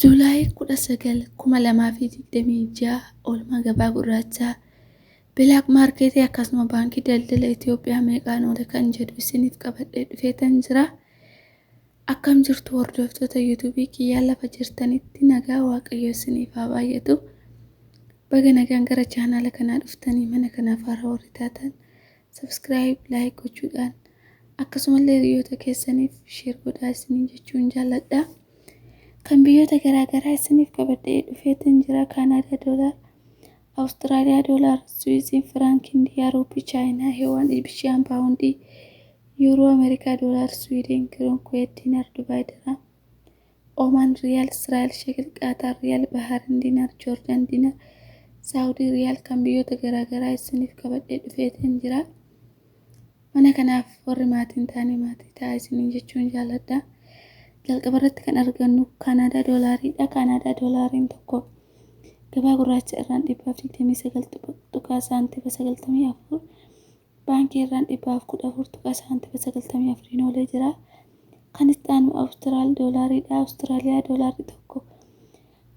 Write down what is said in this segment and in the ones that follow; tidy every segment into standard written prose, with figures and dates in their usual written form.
Juulaay 19 2026 oolmaa gabaa gurraachaa bilaak maarkeetii akkasuma baankii daldala Itoophiyaa meeqaan oole kan jedhu isiniif qabadhee dhufeetan jira. Akkam jirtu hordoftoota yuutuubii kiyyaan lafa jirtanitti nagaa waaqayyo isiniif haa baay'atu. Baga nagaan gara chaanaala kanaa dhuftanii mana kanaaf haaraa warri taatan subscribe, like gochuudhaan akkasumallee hiriyoota keessaniif share godhaa isiniin jechuun jaalladha. Kan biyyoota garaagaraa isiniif qabadhee dhufeetan jira. Kaanaadaa doolaar, Awustiraaliyaa doolaar, Swiizin firaank, Indiyaa ruupii, Chaayinaa heewwan bishaan paawundii, Yuuroo Ameerikaa doolaar, Swiidin kiroon, Kuweet diinaar, Dubaay diraam, Oomaan riyaal, Israa'el shekil, Qaataar riyaal, Bahaarin diinaar, Joordaan diinaar, Saawudii riyaal kan biyyoota garaagaraa isiniif qabadhee dhufeetan jira. Mana kanaaf warri maatiin taane maatii ta'a isiniin jechuun jaalladha. Jalqaba irratti kan argannu Kaanaadaa doolaariidha. Kaanaadaa doolaariin tokko gabaa gurraacha irraan 229 saantiima 94, baankii irraan 14 saantiima 94 oolee jira. Kan itti aanu Awustiraal doolaariidha. Awustiraaliyaa doolaarri tokko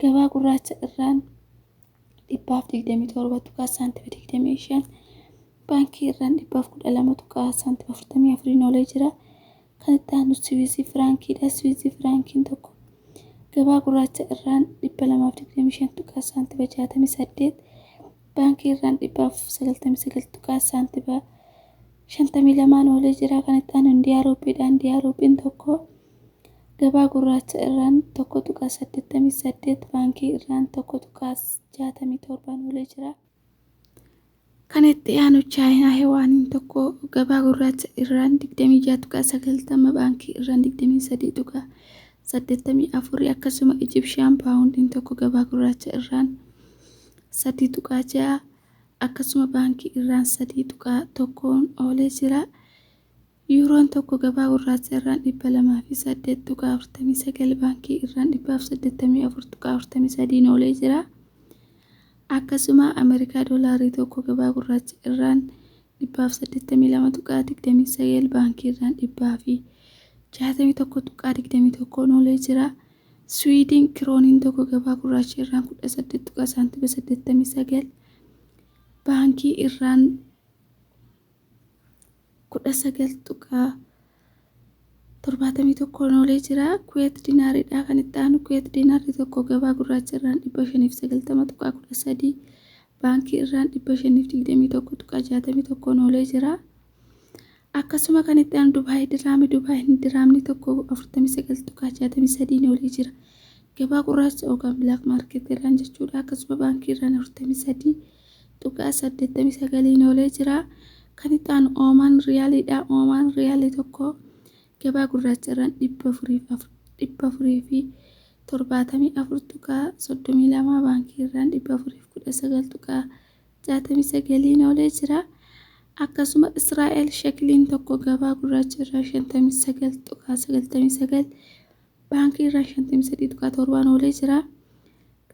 gabaa gurraacha irraan 427 saantiima 25, baankii irraan 412 saantiima 44 oolee jira. Kan itti aanu Swiizii firaankiidha. Swiizii firaankiin tokko gabaa gurraacha irraan 225 saantiima 68, baankii irraan 499 saantiima 52 oolee jira. Kan itti aanu Indiyaa ruupiidha. Indiyaa ruupiin tokko gabaa gurraacha irraan 1.88, baankii irraan 1.67 oolee jira. Kan itti aanu Chaayinaa heewaaniin tokko gabaa gurraacha irraan 26.90, baankii irraan 23.84, akkasuma Ijipshaan paawundiin tokko gabaa gurraacha irraan 3.6, akkasuma baankii irraan 3.1 oolee jira. Yuuroon tokko gabaa gurraacha irraan 208.49, baankii irraan 284.43 oolee jira. Akkasuma Ameerikaa doolaarii tokko gabaa gurraacha irraan 482.29, baankii irraan 461.21 oolee jira. Swiidin kirooniin tokko gabaa gurraacha irraan 18.89, baankii irraan 19.71 oolee jira. Kuweet diinaariidha. Kan itti aanu Kuweet diinaarri tokko gabaa gurraacha irraan 590.13, baankii irraan 521.61 oolee jira. Akkasuma kan itti aanu Dubaay diraami. Diraamni tokko 49.63 oolee jira. Gabaa gurraacha yookaan bilaak maarkeetii irraan jechuudha. Akkasuma baankii irraan 43.89 oolee jira. Kan itti aanu Oomaan riyaaliidha. Oomaan riyaalii tokko gabaa gurraacha irraan 474.32, baankii irraan 419.69 oolee jira. Akkasuma Israa'el shekiliin tokko gabaa gurraacha irraan 59.99, baankii irraan 53.7 oolee jira.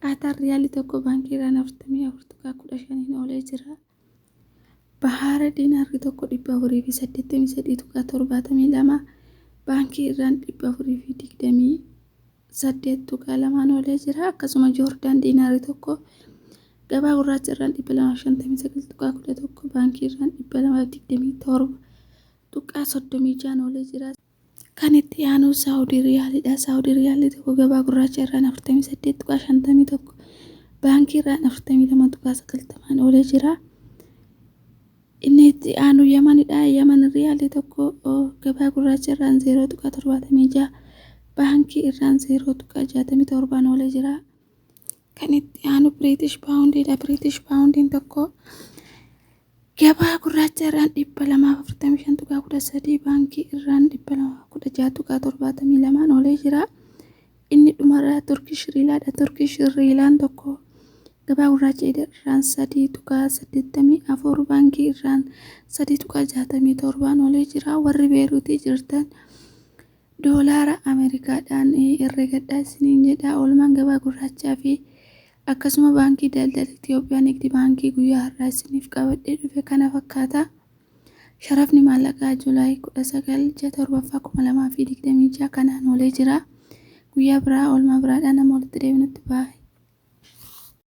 Qaataar riyaalii tokko baankii irraan 44.15 oolee jira. Bahaara diinaarri tokko 483.72, baankii irraan 428.2 oolee jira. Akkasuma Joordaan diinaarri tokko gabaa gurraacha irraan 259.11, baankii irraan 227.36 oolee jira. Kan itti aanu Saawudii riyaaliidha. Saawudii riyaalii tokko gabaa gurraacha irraan 48.51, baankii irraan 42.90 oolee jira. Inni itti aanu Yamanidha. Yaman riyaalii tokko gabaa gurraacha irraan 0.76, baankii irraan 0.67 oolee jira. Kan itti aanu Biriitish paawundiidha. Biriitish paawundiin tokko gabaa gurraacha irraan 245.13, baankii irraan 216.72 oolee jira. Inni dhumarraa Turkish riilaadha. Turkish riilaan tokko gabaa gurraacha irraan 3.84, baankii irraan 3.67 oolee jira. Warri Beeruutii jirtan doolaara Ameerikaadhaan herregadhaa isiniin jedha. Oolmaan gabaa gurraachaa fi akkasuma baankii daldala Itoophiyaa Nigdi baankii guyyaa har'aa isiniif qabadhee dhufe kana fakkaata. Sharafni maallaqaa Juulaay 19 2026 kanaan oolee jira. guyyaa biraa oolmaa biraadhaan nama walitti deebinutti baay'ee.